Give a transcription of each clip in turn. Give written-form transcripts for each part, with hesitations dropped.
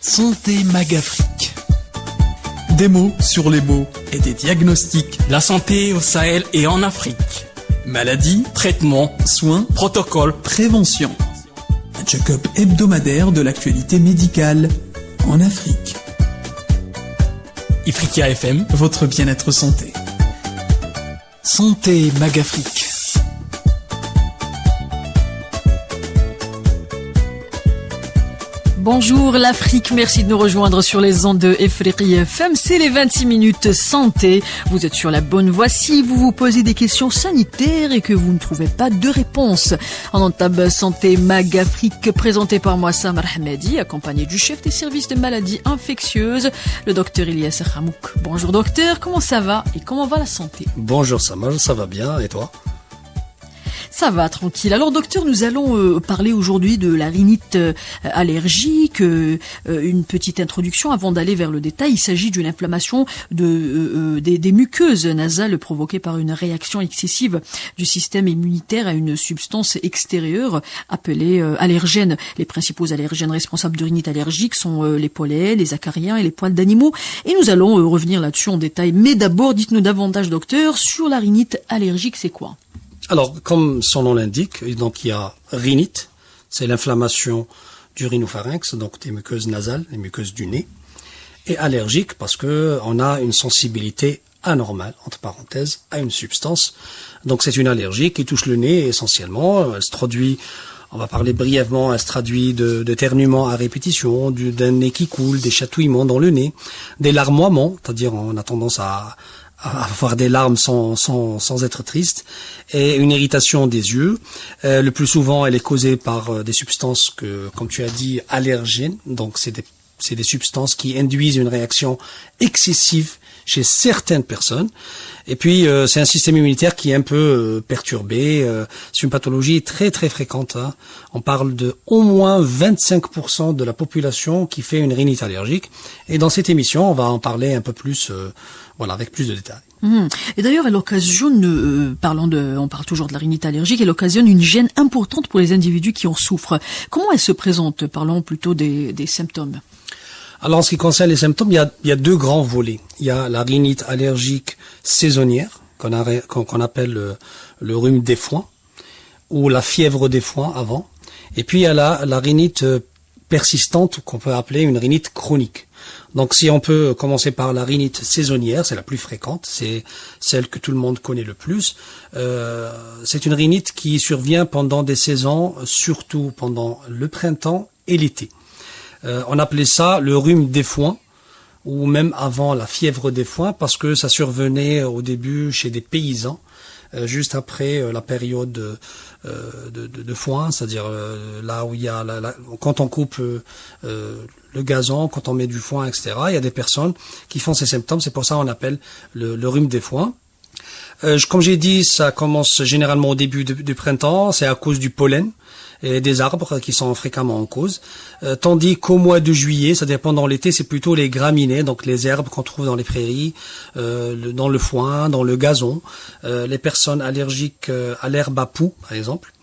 Santé Magafrique. Des mots sur les mots et des diagnostics. La santé au Sahel et en Afrique. Maladies, Traitements, soins, protocoles, prévention. Un check-up hebdomadaire de l'actualité médicale en Afrique. Ifriqiya FM, Votre bien-être santé. Santé Magafrique. Bonjour l'Afrique, merci de nous rejoindre sur les ondes de Ifriqiya FM. C'est les 26 minutes santé. Vous êtes sur la bonne voie si vous vous posez des questions sanitaires et que vous ne trouvez pas de réponse. En entame Santé Magafrique, présenté par moi Samar Hamadi, accompagné du chef des services de maladies infectieuses, le docteur Ilyas Khamouk. Bonjour docteur, comment ça va et comment va la santé? Bonjour Samar, ça va bien et toi? Ça va, tranquille. Alors docteur, nous allons parler aujourd'hui de la rhinite allergique. Une petite introduction avant d'aller vers le détail. Il s'agit d'une inflammation des muqueuses nasales provoquée par une réaction excessive du système immunitaire à une substance extérieure appelée allergène. Les principaux allergènes responsables de rhinite allergique sont les pollens, les acariens et les poils d'animaux. Et nous allons revenir là-dessus en détail. Mais d'abord, dites-nous davantage, docteur, sur la rhinite allergique, c'est quoi ? Alors, comme son nom l'indique, donc il y a rhinite, c'est l'inflammation du rhinopharynx, donc des muqueuses nasales, les muqueuses du nez, et allergique parce que on a une sensibilité anormale, entre parenthèses, à une substance. Donc c'est une allergie qui touche le nez essentiellement. Elle se traduit, on va parler brièvement, elle se traduit d'éternuements à répétition, d'un nez qui coule, des chatouillements dans le nez, des larmoiements, c'est-à-dire on a tendance à avoir des larmes sans être triste, et une irritation des yeux. Le plus souvent, elle est causée par des substances que, comme tu as dit, allergènes. Donc, c'est des substances qui induisent une réaction excessive chez certaines personnes. Et puis, c'est un système immunitaire qui est un peu perturbé. C'est une pathologie très, très fréquente. Hein. On parle de au moins 25% de la population qui fait une rhinite allergique. Et dans cette émission, on va en parler un peu plus, avec plus de détails. Et d'ailleurs, elle occasionne, on parle toujours de la rhinite allergique, elle occasionne une gêne importante pour les individus qui en souffrent. Comment elle se présente? Parlons plutôt des symptômes. Alors, en ce qui concerne les symptômes, il y a deux grands volets. Il y a la rhinite allergique saisonnière, qu'on appelle le rhume des foins, ou la fièvre des foins avant. Et puis, il y a la rhinite persistante, qu'on peut appeler une rhinite chronique. Donc, si on peut commencer par la rhinite saisonnière, c'est la plus fréquente, c'est celle que tout le monde connaît le plus. C'est une rhinite qui survient pendant des saisons, surtout pendant le printemps et l'été. On appelait ça le rhume des foins, ou même avant la fièvre des foins, parce que ça survenait au début chez des paysans, juste après la période de foin, c'est-à-dire là où il y a quand on coupe le gazon, quand on met du foin, etc. Il y a des personnes qui font ces symptômes, c'est pour ça qu'on appelle le rhume des foins. Comme j'ai dit, ça commence généralement au début du printemps, c'est à cause du pollen et des arbres qui sont fréquemment en cause. Tandis qu'au mois de juillet, c'est-à-dire pendant l'été, c'est plutôt les graminées, donc les herbes qu'on trouve dans les prairies, dans le foin, dans le gazon. Les personnes allergiques à l'herbe à poux, par exemple,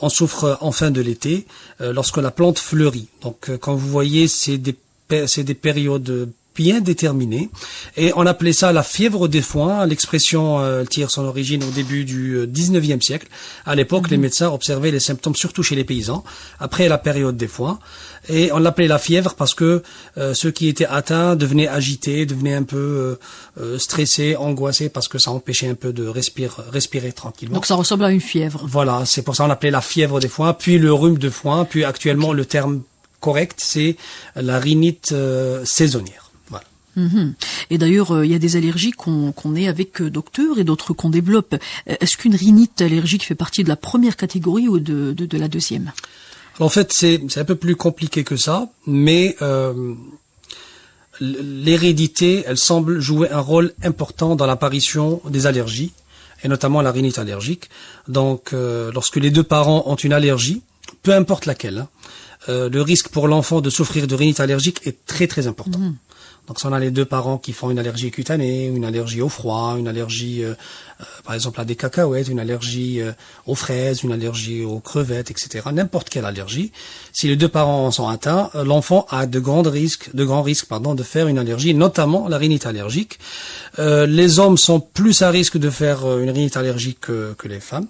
on souffre en fin de l'été lorsque la plante fleurit. Donc quand vous voyez, c'est des périodes bien déterminées, et on appelait ça la fièvre des foins. L'expression tire son origine au début du 19e siècle. À l'époque, les médecins observaient les symptômes surtout chez les paysans, après la période des foins, et on l'appelait la fièvre parce que ceux qui étaient atteints devenaient agités, devenaient un peu stressés, angoissés, parce que ça empêchait un peu de respirer tranquillement. Donc ça ressemble à une fièvre. Voilà, c'est pour ça qu'on l'appelait la fièvre des foins, puis le rhume de foin, puis actuellement le terme correct, c'est la rhinite saisonnière. Et d'ailleurs, il y a des allergies qu'on est avec docteur et d'autres qu'on développe. Est-ce qu'une rhinite allergique fait partie de la première catégorie ou de la deuxième? En fait, c'est un peu plus compliqué que ça, mais l'hérédité, elle semble jouer un rôle important dans l'apparition des allergies, et notamment la rhinite allergique. Donc, lorsque les deux parents ont une allergie, peu importe laquelle, le risque pour l'enfant de souffrir de rhinite allergique est très très important. Donc si on a les deux parents qui font une allergie cutanée, une allergie au froid, une allergie par exemple à des cacahuètes, une allergie aux fraises, une allergie aux crevettes, etc., n'importe quelle allergie, si les deux parents en sont atteints, l'enfant a de grands risques de faire une allergie, notamment la rhinite allergique. Les hommes sont plus à risque de faire une rhinite allergique que les femmes.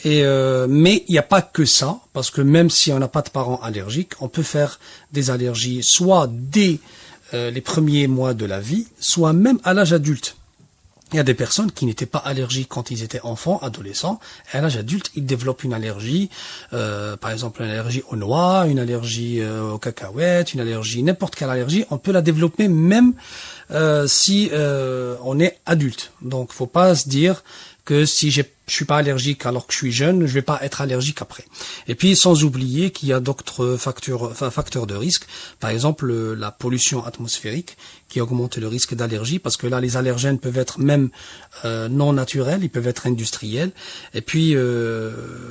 Mais il n'y a pas que ça, parce que même si on n'a pas de parents allergiques, on peut faire des allergies soit dès les premiers mois de la vie, soit même à l'âge adulte. Il y a des personnes qui n'étaient pas allergiques quand ils étaient enfants, adolescents, et à l'âge adulte, ils développent une allergie, par exemple une allergie aux noix, une allergie aux cacahuètes, une allergie, n'importe quelle allergie, on peut la développer même si on est adulte. Donc, faut pas se dire que si je suis pas allergique alors que je suis jeune, je vais pas être allergique après. Et puis sans oublier qu'il y a d'autres facteurs de risque, par exemple la pollution atmosphérique qui augmente le risque d'allergie, parce que là les allergènes peuvent être même non naturels, ils peuvent être industriels. Et puis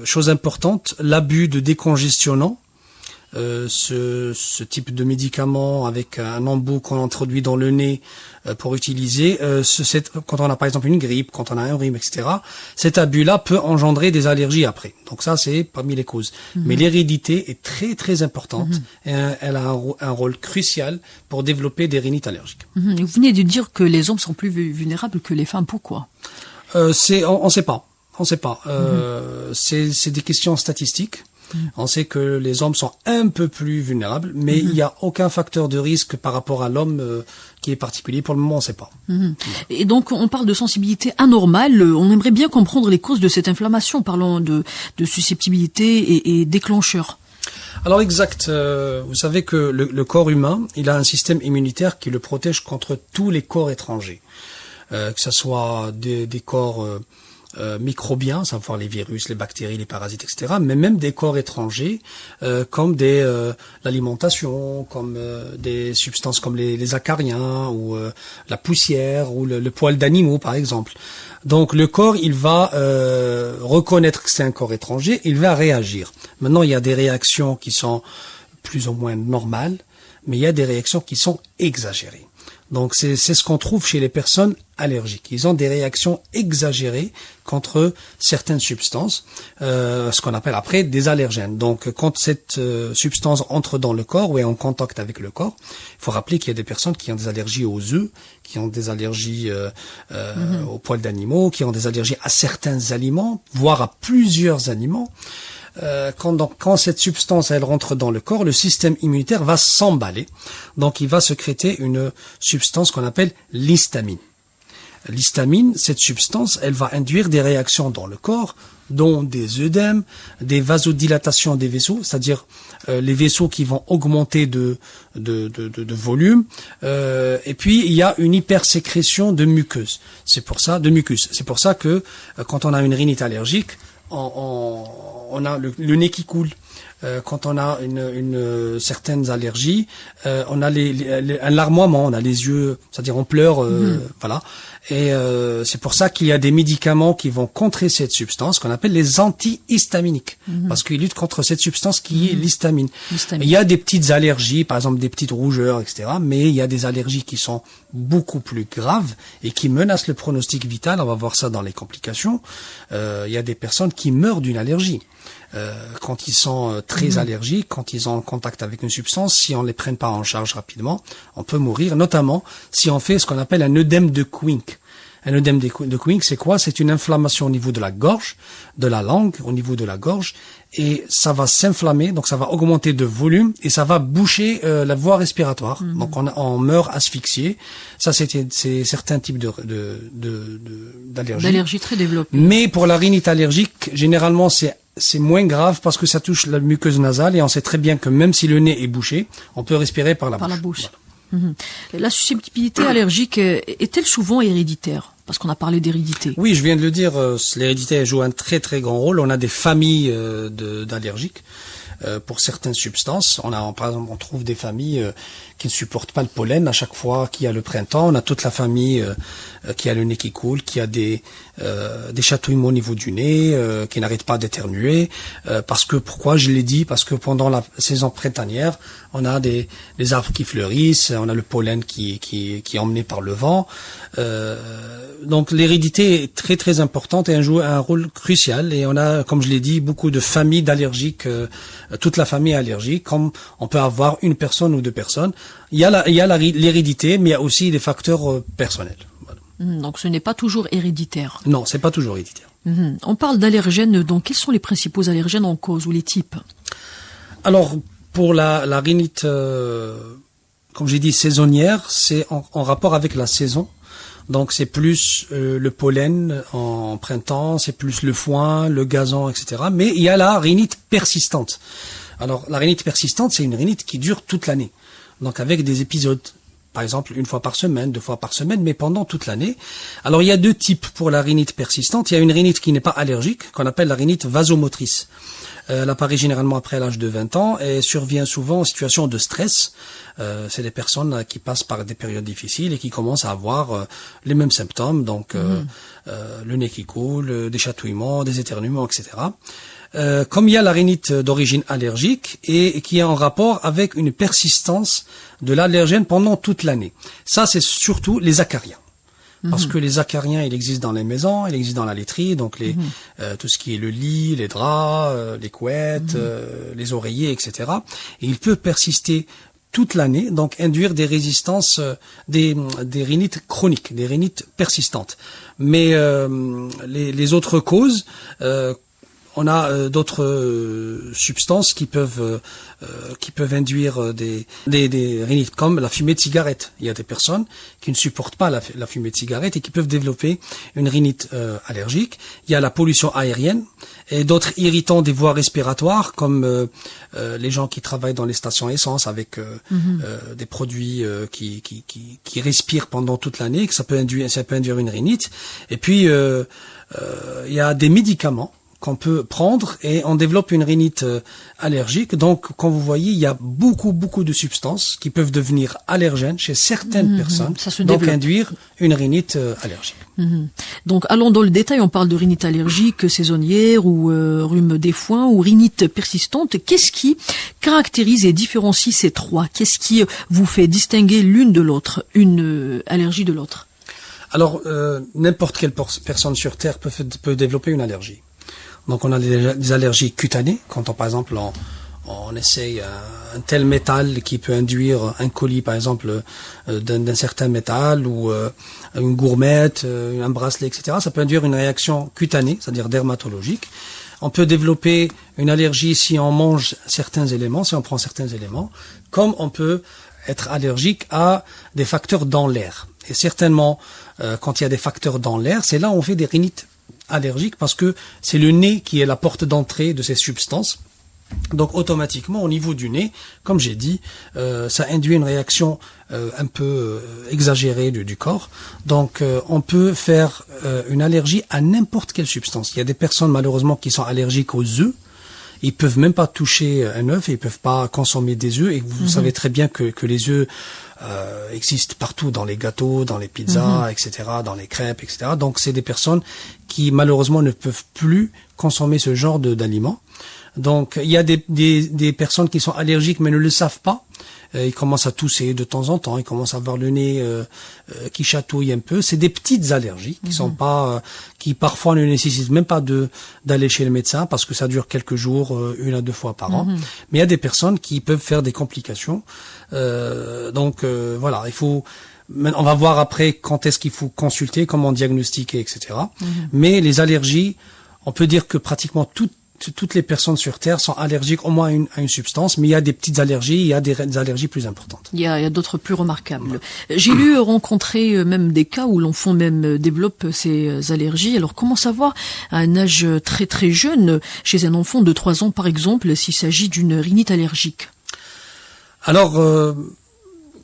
chose importante, l'abus de décongestionnants. Ce type de médicament avec un embout qu'on introduit dans le nez pour utiliser, quand on a par exemple une grippe, quand on a un rhume, etc., cet abus-là peut engendrer des allergies après. Donc ça, c'est parmi les causes. Mais l'hérédité est très très importante et elle a un rôle crucial pour développer des rhinites allergiques. Vous venez de dire que les hommes sont plus vulnérables que les femmes. Pourquoi ? On sait pas. C'est des questions statistiques. On sait que les hommes sont un peu plus vulnérables, mais il n'y a aucun facteur de risque par rapport à l'homme qui est particulier. Pour le moment, on ne sait pas. Et donc, on parle de sensibilité anormale. On aimerait bien comprendre les causes de cette inflammation. Parlons de susceptibilité et déclencheur. Alors exact. Vous savez que le corps humain, il a un système immunitaire qui le protège contre tous les corps étrangers, que ce soit des corps microbiens, savoir les virus, les bactéries, les parasites, etc., mais même des corps étrangers comme l'alimentation, comme des substances comme les acariens ou la poussière ou le poil d'animaux par exemple. Donc le corps, il va reconnaître que c'est un corps étranger, il va réagir. Maintenant, il y a des réactions qui sont plus ou moins normales, mais il y a des réactions qui sont exagérées. Donc c'est ce qu'on trouve chez les personnes allergiques. Ils ont des réactions exagérées contre certaines substances, ce qu'on appelle après des allergènes. Donc quand cette substance entre dans le corps ou est en contact avec le corps, il faut rappeler qu'il y a des personnes qui ont des allergies aux œufs, qui ont des allergies aux poils d'animaux, qui ont des allergies à certains aliments, voire à plusieurs aliments. Quand cette substance elle rentre dans le corps, le système immunitaire va s'emballer. Donc il va sécréter une substance qu'on appelle l'histamine. L'histamine, cette substance, elle va induire des réactions dans le corps, dont des œdèmes, des vasodilatations des vaisseaux, c'est-à-dire les vaisseaux qui vont augmenter de volume, et puis il y a une hypersécrétion de muqueuse. C'est pour ça que quand on a une rhinite allergique, on a le nez qui coule. Quand on a certaines allergies, on a un larmoiement, on a les yeux, c'est-à-dire on pleure, voilà. Et c'est pour ça qu'il y a des médicaments qui vont contrer cette substance qu'on appelle les antihistaminiques, parce qu'ils luttent contre cette substance qui est l'histamine. Il y a des petites allergies, par exemple des petites rougeurs, etc. Mais il y a des allergies qui sont beaucoup plus graves et qui menacent le pronostic vital. On va voir ça dans les complications. Il y a des personnes qui meurent d'une allergie. Quand ils sont très allergiques, quand ils ont en contact avec une substance, si on les prenne pas en charge rapidement, on peut mourir, notamment si on fait ce qu'on appelle un œdème de Quincke. Un œdème de Quincke, c'est quoi? C'est une inflammation au niveau de la gorge, de la langue, au niveau de la gorge, et ça va s'inflammer, donc ça va augmenter de volume, et ça va boucher la voie respiratoire. Donc on meurt asphyxié. Ça, c'est certains types d'allergies. D'allergies très développées. Mais pour la rhinite allergique, généralement, c'est moins grave parce que ça touche la muqueuse nasale, et on sait très bien que même si le nez est bouché, on peut respirer par la bouche. Voilà. La susceptibilité allergique est-elle souvent héréditaire? Parce qu'on a parlé d'hérédité. Oui, je viens de le dire, l'hérédité joue un très très grand rôle. On a des familles d'allergiques. pour certaines substances. Par exemple, on trouve des familles qui ne supportent pas le pollen à chaque fois qu'il y a le printemps. On a toute la famille qui a le nez qui coule, qui a des chatouillements au niveau du nez, qui n'arrête pas d'éternuer. Pourquoi je l'ai dit? Parce que pendant la saison printanière, on a des arbres qui fleurissent, on a le pollen qui est emmené par le vent. Donc l'hérédité est très très importante et joue un rôle crucial. Et on a, comme je l'ai dit, beaucoup de familles d'allergiques. Toute la famille est allergique, comme on peut avoir une personne ou deux personnes. Il y a l'hérédité, mais il y a aussi des facteurs personnels. Voilà. Donc ce n'est pas toujours héréditaire. Non, c'est pas toujours héréditaire. On parle d'allergènes, donc quels sont les principaux allergènes en cause ou les types? Alors, pour la rhinite, comme j'ai dit, saisonnière, c'est en rapport avec la saison. Donc c'est plus le pollen en printemps, c'est plus le foin, le gazon, etc. Mais il y a la rhinite persistante. Alors la rhinite persistante, c'est une rhinite qui dure toute l'année. Donc avec des épisodes, par exemple une fois par semaine, 2 fois par semaine, mais pendant toute l'année. Alors il y a 2 types pour la rhinite persistante. Il y a une rhinite qui n'est pas allergique, qu'on appelle la rhinite vasomotrice. Elle apparaît généralement après l'âge de 20 ans et survient souvent en situation de stress. C'est des personnes qui passent par des périodes difficiles et qui commencent à avoir les mêmes symptômes, donc le nez qui coule, des chatouillements, des éternuements, etc. Comme il y a la rhinite d'origine allergique et qui est en rapport avec une persistance de l'allergène pendant toute l'année. Ça, c'est surtout les acariens. Parce que les acariens, il existe dans les maisons, il existe dans la laiterie, donc tout ce qui est le lit, les draps, les couettes, les oreillers, etc. Et il peut persister toute l'année, donc induire des résistances, des rhinites chroniques, des rhinites persistantes. Mais les autres causes, on a d'autres substances qui peuvent induire des rhinites, comme la fumée de cigarette. Il y a des personnes qui ne supportent pas la fumée de cigarette et qui peuvent développer une rhinite allergique. Il y a la pollution aérienne et d'autres irritants des voies respiratoires, comme les gens qui travaillent dans les stations essence avec des produits qui respirent pendant toute l'année, que ça peut induire une rhinite. Et puis il y a des médicaments qu'on peut prendre et on développe une rhinite allergique. Donc, comme vous voyez, il y a beaucoup de substances qui peuvent devenir allergènes chez certaines personnes, donc induire une rhinite allergique. Donc, allons dans le détail, on parle de rhinite allergique saisonnière ou rhume des foins ou rhinite persistante. Qu'est-ce qui caractérise et différencie ces trois? Qu'est-ce qui vous fait distinguer l'une de l'autre, une allergie de l'autre? Alors, n'importe quelle personne sur Terre peut développer une allergie. Donc on a des allergies cutanées, quand par exemple on essaye un tel métal qui peut induire un colis par exemple d'un certain métal ou une gourmette, un bracelet, etc. Ça peut induire une réaction cutanée, c'est-à-dire dermatologique. On peut développer une allergie si on mange certains éléments, si on prend certains éléments, comme on peut être allergique à des facteurs dans l'air. Et certainement, quand il y a des facteurs dans l'air, c'est là où on fait des rhinites allergiques, parce que c'est le nez qui est la porte d'entrée de ces substances. Donc automatiquement au niveau du nez, comme j'ai dit, ça induit une réaction un peu exagérée du corps. Donc on peut faire une allergie à n'importe quelle substance. Il y a des personnes malheureusement qui sont allergiques aux œufs. Ils peuvent même pas toucher un œuf, ils peuvent pas consommer des œufs. Et vous savez très bien que les œufs existent partout, dans les gâteaux, dans les pizzas, etc., dans les crêpes, etc. Donc c'est des personnes qui malheureusement ne peuvent plus consommer ce genre d'aliments. Donc il y a des personnes qui sont allergiques mais ne le savent pas. Ils commencent à tousser de temps en temps, ils commencent à avoir le nez qui chatouille un peu. C'est des petites allergies qui sont pas, qui parfois ne nécessitent même pas d'aller chez le médecin parce que ça dure quelques jours, 1 à 2 fois par an. Mais il y a des personnes qui peuvent faire des complications. Donc voilà, il faut. On va voir après quand est-ce qu'il faut consulter, comment diagnostiquer, etc. Mais les allergies, on peut dire que pratiquement toutes les personnes sur Terre sont allergiques au moins à une substance, mais il y a des petites allergies, il y a des allergies plus importantes. Il y a d'autres plus remarquables. J'ai lu rencontrer même des cas où l'enfant même développe ces allergies. Alors comment savoir à un âge très très jeune, chez un enfant de 3 ans par exemple, s'il s'agit d'une rhinite allergique? Alors,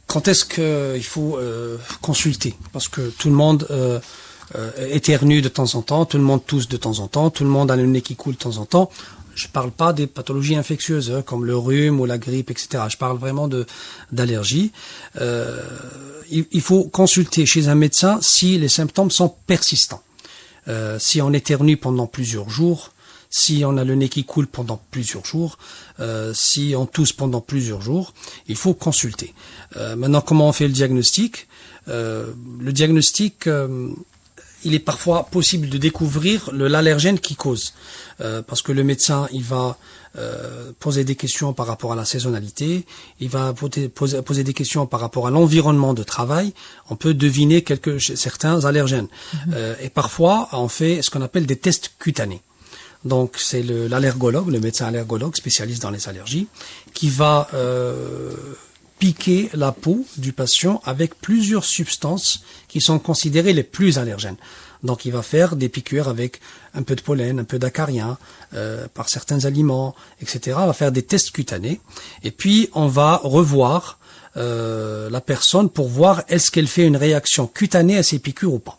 quand est-ce qu'il faut consulter? Parce que tout le monde éternue de temps en temps, tout le monde tousse de temps en temps, tout le monde a le nez qui coule de temps en temps. Je parle pas des pathologies infectieuses comme le rhume ou la grippe, etc. Je parle vraiment d'allergie. Il faut consulter chez un médecin si les symptômes sont persistants. Si on éternue pendant plusieurs jours, si on a le nez qui coule pendant plusieurs jours, si on tousse pendant plusieurs jours, il faut consulter. Maintenant, comment on fait le diagnostic? Le diagnostic, il est parfois possible de découvrir l'allergène qui cause, parce que le médecin, il va poser des questions par rapport à la saisonnalité, il va poser des questions par rapport à l'environnement de travail. On peut deviner certains allergènes. Et parfois, on fait ce qu'on appelle des tests cutanés. Donc, c'est l'allergologue, le médecin allergologue spécialiste dans les allergies, qui va piquer la peau du patient avec plusieurs substances qui sont considérées les plus allergènes. Donc, il va faire des piqûres avec un peu de pollen, un peu d'acarien, par certains aliments, etc. On va faire des tests cutanés. Et puis, on va revoir la personne pour voir est-ce qu'elle fait une réaction cutanée à ces piqûres ou pas.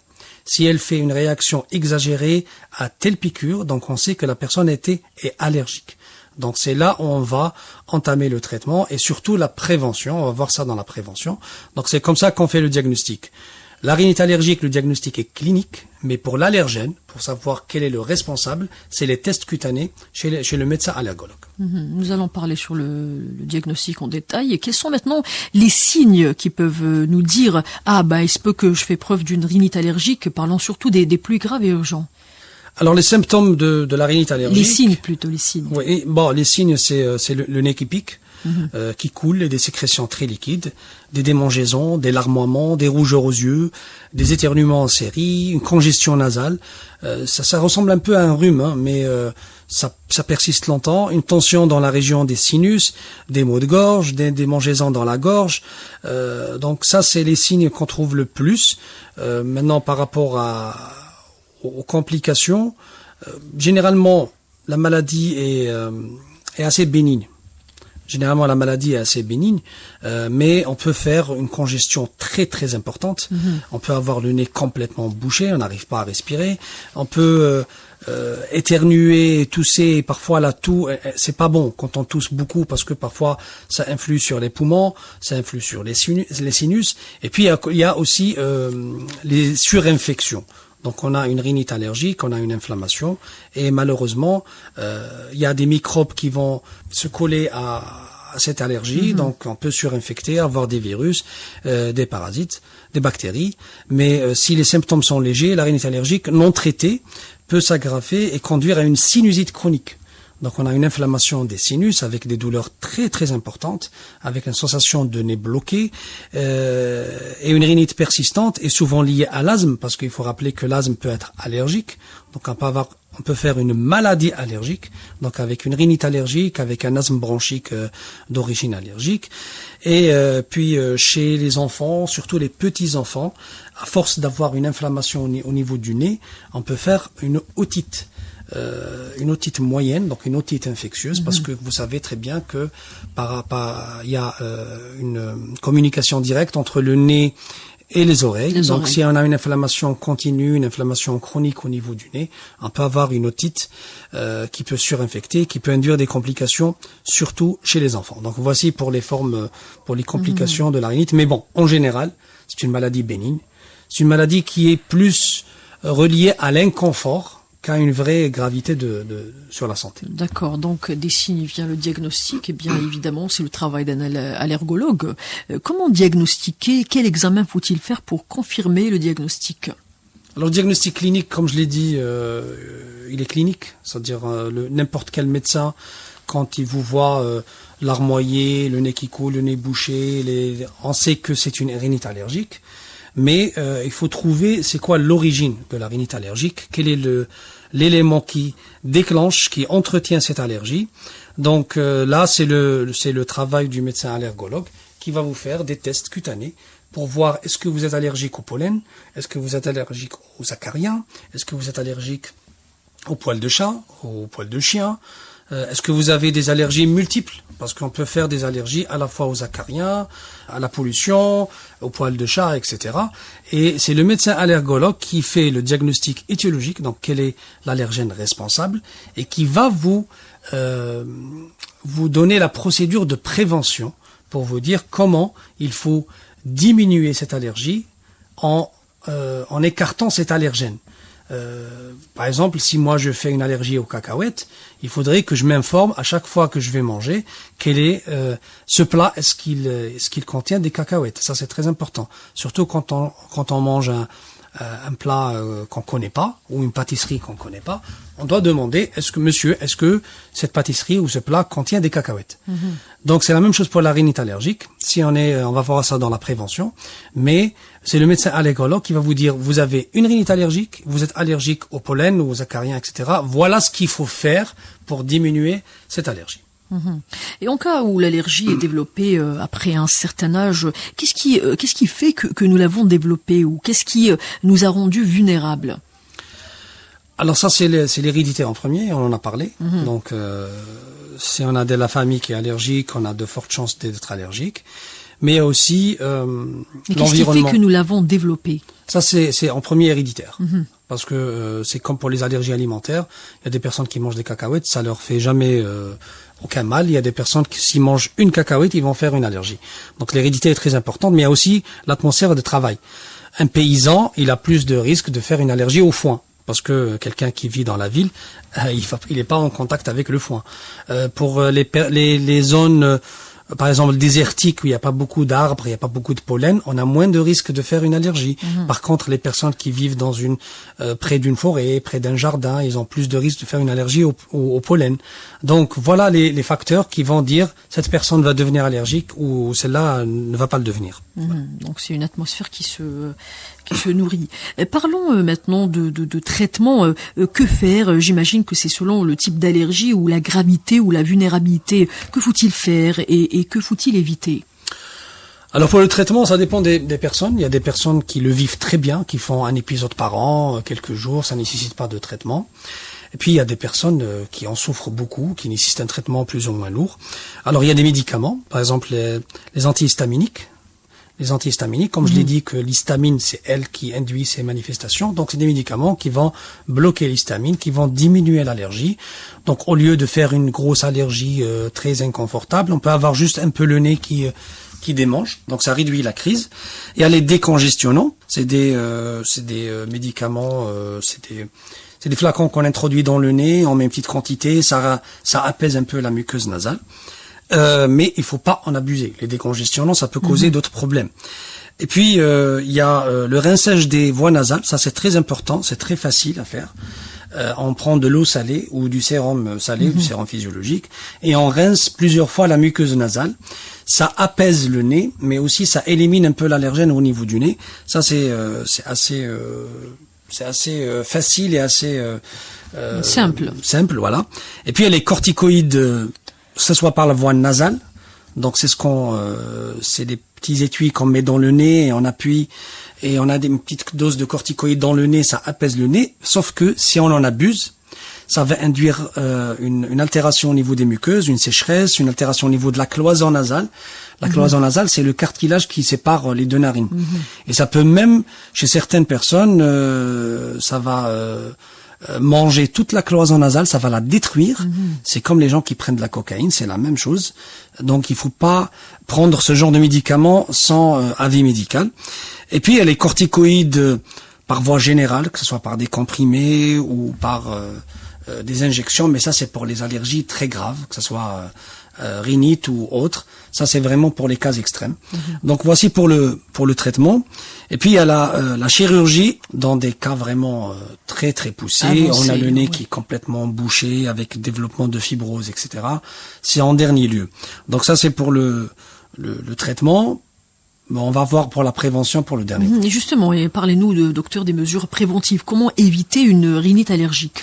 Si elle fait une réaction exagérée à telle piqûre, donc on sait que la personne est allergique. Donc c'est là où on va entamer le traitement et surtout la prévention. On va voir ça dans la prévention. Donc c'est comme ça qu'on fait le diagnostic. La rhinite allergique, le diagnostic est clinique, mais pour l'allergène, pour savoir quel est le responsable, c'est les tests cutanés chez le médecin allergologue. Nous allons parler sur le diagnostic en détail. Et quels sont maintenant les signes qui peuvent nous dire « Ah, il se peut que je fais preuve d'une rhinite allergique », parlant surtout des plus graves et urgents. Alors les symptômes de la rhinite allergique... Les signes plutôt, les signes. Oui, les signes, c'est le nez qui pique, qui coule, et des sécrétions très liquides, des démangeaisons, des larmoiements, des rougeurs aux yeux, des éternuements en série, une congestion nasale. Ça ressemble un peu à un rhume, mais ça persiste longtemps. Une tension dans la région des sinus, des maux de gorge, des démangeaisons dans la gorge. Donc ça, c'est les signes qu'on trouve le plus. Maintenant, par rapport aux complications, généralement, la maladie est assez bénigne. Généralement, la maladie est assez bénigne, mais on peut faire une congestion très très importante. On peut avoir le nez complètement bouché, on n'arrive pas à respirer. On peut éternuer, tousser, et parfois la toux, c'est pas bon quand on tousse beaucoup parce que parfois ça influe sur les poumons, ça influe sur les sinus. Et puis il y a aussi les surinfections. Donc on a une rhinite allergique, on a une inflammation et malheureusement il y a des microbes qui vont se coller à cette allergie, donc on peut surinfecter, avoir des virus, des parasites, des bactéries. Mais si les symptômes sont légers, la rhinite allergique non traitée peut s'aggraver et conduire à une sinusite chronique. Donc on a une inflammation des sinus avec des douleurs très très importantes, avec une sensation de nez bloqué et une rhinite persistante et souvent liée à l'asthme, parce qu'il faut rappeler que l'asthme peut être allergique. Donc on peut faire une maladie allergique, donc avec une rhinite allergique, avec un asthme bronchique d'origine allergique. Et puis chez les enfants, surtout les petits enfants, à force d'avoir une inflammation au niveau du nez, on peut faire une otite. Une otite moyenne, donc une otite infectieuse, parce que vous savez très bien que il y a une communication directe entre le nez et les oreilles. Donc si on a une inflammation continue, une inflammation chronique au niveau du nez, on peut avoir une otite qui peut surinfecter, qui peut induire des complications, surtout chez les enfants. Donc voici pour les complications de la rhinite. Mais bon, en général, c'est une maladie bénigne. C'est une maladie qui est plus reliée à l'inconfort qu'à une vraie gravité sur la santé. D'accord, donc des signes vient le diagnostic, et bien évidemment c'est le travail d'un allergologue. Comment diagnostiquer? Quel examen faut-il faire pour confirmer le diagnostic? Alors le diagnostic clinique, comme je l'ai dit, il est clinique, c'est-à-dire n'importe quel médecin, quand il vous voit larmoyer, le nez qui coule, le nez bouché, on sait que c'est une rhinite allergique. Mais il faut trouver c'est quoi l'origine de la rhinite allergique, quel est l'élément qui déclenche, qui entretient cette allergie. Donc là c'est le travail du médecin allergologue qui va vous faire des tests cutanés pour voir est-ce que vous êtes allergique au pollen, est-ce que vous êtes allergique aux acariens, est-ce que vous êtes allergique aux poils de chat, aux poils de chien. Est-ce que vous avez des allergies multiples? Parce qu'on peut faire des allergies à la fois aux acariens, à la pollution, aux poils de chat, etc. Et c'est le médecin allergologue qui fait le diagnostic étiologique, donc quel est l'allergène responsable, et qui va vous vous donner la procédure de prévention pour vous dire comment il faut diminuer cette allergie en écartant cet allergène. Par exemple, si moi je fais une allergie aux cacahuètes, il faudrait que je m'informe à chaque fois que je vais manger quel est ce plat, est-ce qu'il contient des cacahuètes. Ça c'est très important, surtout quand on mange un plat qu'on connaît pas ou une pâtisserie qu'on connaît pas, on doit demander est-ce que cette pâtisserie ou ce plat contient des cacahuètes. Donc c'est la même chose pour la rhinite allergique. Si on va voir ça dans la prévention, mais c'est le médecin allergologue qui va vous dire vous avez une rhinite allergique, vous êtes allergique au pollen ou aux acariens, etc. Voilà ce qu'il faut faire pour diminuer cette allergie. Et en cas où l'allergie est développée après un certain âge, qu'est-ce qui fait que nous l'avons développée ou qu'est-ce qui nous a rendus vulnérables? Alors ça c'est l'hérédité en premier, on en a parlé. Donc si on a de la famille qui est allergique, on a de fortes chances d'être allergique. Mais il y a aussi l'environnement. Qu'est-ce qui fait que nous l'avons développée? Ça c'est en premier héréditaire. Parce que c'est comme pour les allergies alimentaires, il y a des personnes qui mangent des cacahuètes, ça leur fait jamais aucun mal. Il y a des personnes qui, s'ils mangent une cacahuète, ils vont faire une allergie. Donc l'hérédité est très importante, mais il y a aussi l'atmosphère de travail. Un paysan, il a plus de risques de faire une allergie au foin. Parce que quelqu'un qui vit dans la ville, il n'est pas en contact avec le foin. Pour les zones, par exemple désertiques, où il n'y a pas beaucoup d'arbres, il n'y a pas beaucoup de pollen, on a moins de risques de faire une allergie. Par contre, les personnes qui vivent près d'une forêt, près d'un jardin, ils ont plus de risques de faire une allergie au pollen. Donc voilà les facteurs qui vont dire cette personne va devenir allergique ou celle-là ne va pas le devenir. Donc c'est une atmosphère qui se nourrit. Parlons maintenant de traitement. Que faire? J'imagine que c'est selon le type d'allergie ou la gravité ou la vulnérabilité. Que faut-il faire et que faut-il éviter? Alors pour le traitement, ça dépend des personnes. Il y a des personnes qui le vivent très bien, qui font un épisode par an, quelques jours, ça nécessite pas de traitement. Et puis il y a des personnes qui en souffrent beaucoup, qui nécessitent un traitement plus ou moins lourd. Alors il y a des médicaments, par exemple les antihistaminiques. Les antihistaminiques, comme je l'ai dit que l'histamine, c'est elle qui induit ces manifestations. Donc, c'est des médicaments qui vont bloquer l'histamine, qui vont diminuer l'allergie. Donc, au lieu de faire une grosse allergie très inconfortable, on peut avoir juste un peu le nez qui démange. Donc, ça réduit la crise. Il y a les décongestionnants. C'est des médicaments, c'est des flacons qu'on introduit dans le nez, on met une petite quantité, ça apaise un peu la muqueuse nasale. Mais il faut pas en abuser. Les décongestionnants, ça peut causer d'autres problèmes. Et puis, il y a le rinçage des voies nasales. Ça, c'est très important. C'est très facile à faire. On prend de l'eau salée ou du sérum salé, du sérum physiologique, et on rince plusieurs fois la muqueuse nasale. Ça apaise le nez, mais aussi ça élimine un peu l'allergène au niveau du nez. Ça, c'est assez facile et assez simple, voilà. Et puis, il y a les corticoïdes, que ce soit par la voie nasale, donc c'est des petits étuis qu'on met dans le nez et on appuie et on a des petites doses de corticoïdes dans le nez, ça apaise le nez, sauf que si on en abuse, ça va induire une altération au niveau des muqueuses, une sécheresse, une altération au niveau de la cloison nasale. La cloison nasale, c'est le cartilage qui sépare les deux narines. Et ça peut même, chez certaines personnes, ça va manger toute la cloison nasale, ça va la détruire. C'est comme les gens qui prennent de la cocaïne, c'est la même chose. Donc il faut pas prendre ce genre de médicaments sans avis médical. Et puis il y a les corticoïdes par voie générale, que ce soit par des comprimés ou par des injections, mais ça c'est pour les allergies très graves, que ce soit rhinite ou autre. Ça c'est vraiment pour les cas extrêmes. Donc voici pour le traitement. Et puis il y a la chirurgie dans des cas vraiment très très poussés. Avancé, on a le nez qui est complètement bouché avec développement de fibrose, etc. C'est en dernier lieu. Donc ça c'est pour le traitement. Bon, on va voir pour la prévention pour le dernier. Et justement, parlez-nous, docteur, des mesures préventives. Comment éviter une rhinite allergique?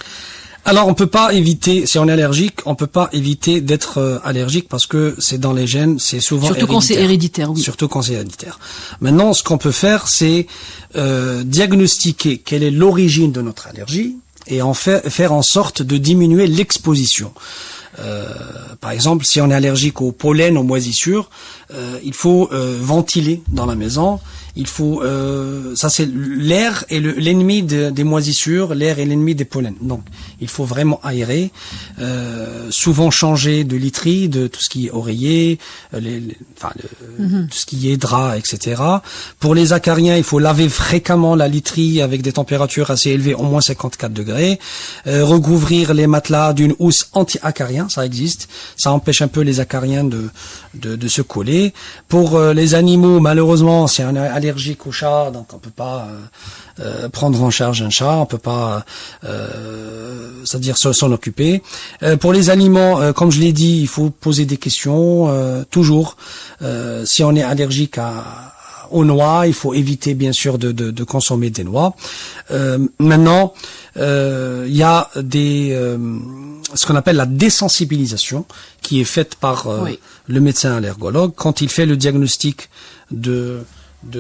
Alors, on peut pas éviter, si on est allergique, on peut pas éviter d'être allergique parce que c'est dans les gènes, c'est souvent surtout quand c'est héréditaire, oui. Surtout quand c'est héréditaire. Maintenant, ce qu'on peut faire, c'est diagnostiquer quelle est l'origine de notre allergie et faire en sorte de diminuer l'exposition. Par exemple, si on est allergique au pollen, aux moisissures, il faut ventiler dans la maison. il faut ça c'est l'air est l'ennemi des moisissures, l'air est l'ennemi des pollens. Donc il faut vraiment aérer, souvent changer de literie, de tout ce qui est oreiller, tout ce qui est drap, etc. Pour les acariens, il faut laver fréquemment la literie avec des températures assez élevées, au moins 54 degrés. Recouvrir les matelas d'une housse anti-acarien, ça existe. Ça empêche un peu les acariens de se coller. Pour les animaux, malheureusement, si on est allergique au chat, donc on peut pas prendre en charge un chat, on peut pas, c'est-à-dire s'en occuper. Pour les aliments, comme je l'ai dit, il faut poser des questions toujours. Si on est allergique aux noix, il faut éviter bien sûr de consommer des noix. Maintenant, il y a ce qu'on appelle la désensibilisation qui est faite par le médecin allergologue. Quand il fait le diagnostic de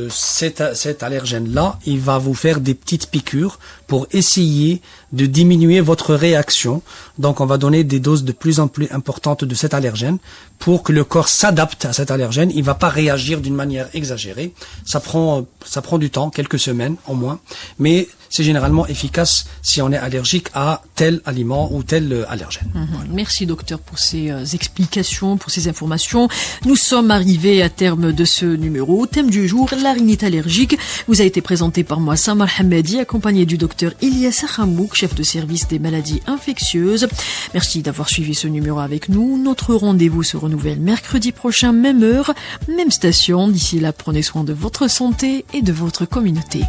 cet allergène-là, il va vous faire des petites piqûres pour essayer de diminuer votre réaction. Donc on va donner des doses de plus en plus importantes de cet allergène pour que le corps s'adapte à cet allergène. Il va pas réagir d'une manière exagérée. Ça prend du temps, quelques semaines au moins, mais c'est généralement efficace si on est allergique à tel aliment ou tel allergène. Voilà. Merci docteur pour ces explications, pour ces informations. Nous sommes arrivés à terme de ce numéro. Thème du jour, la rhinite allergique, vous a été présenté par moi, Samar Hamadi, accompagné du docteur Ilyas Khamouk, chef de service des maladies infectieuses. Merci d'avoir suivi ce numéro avec nous. Notre rendez-vous se renouvelle mercredi prochain, même heure, même station. D'ici là, prenez soin de votre santé et de votre communauté.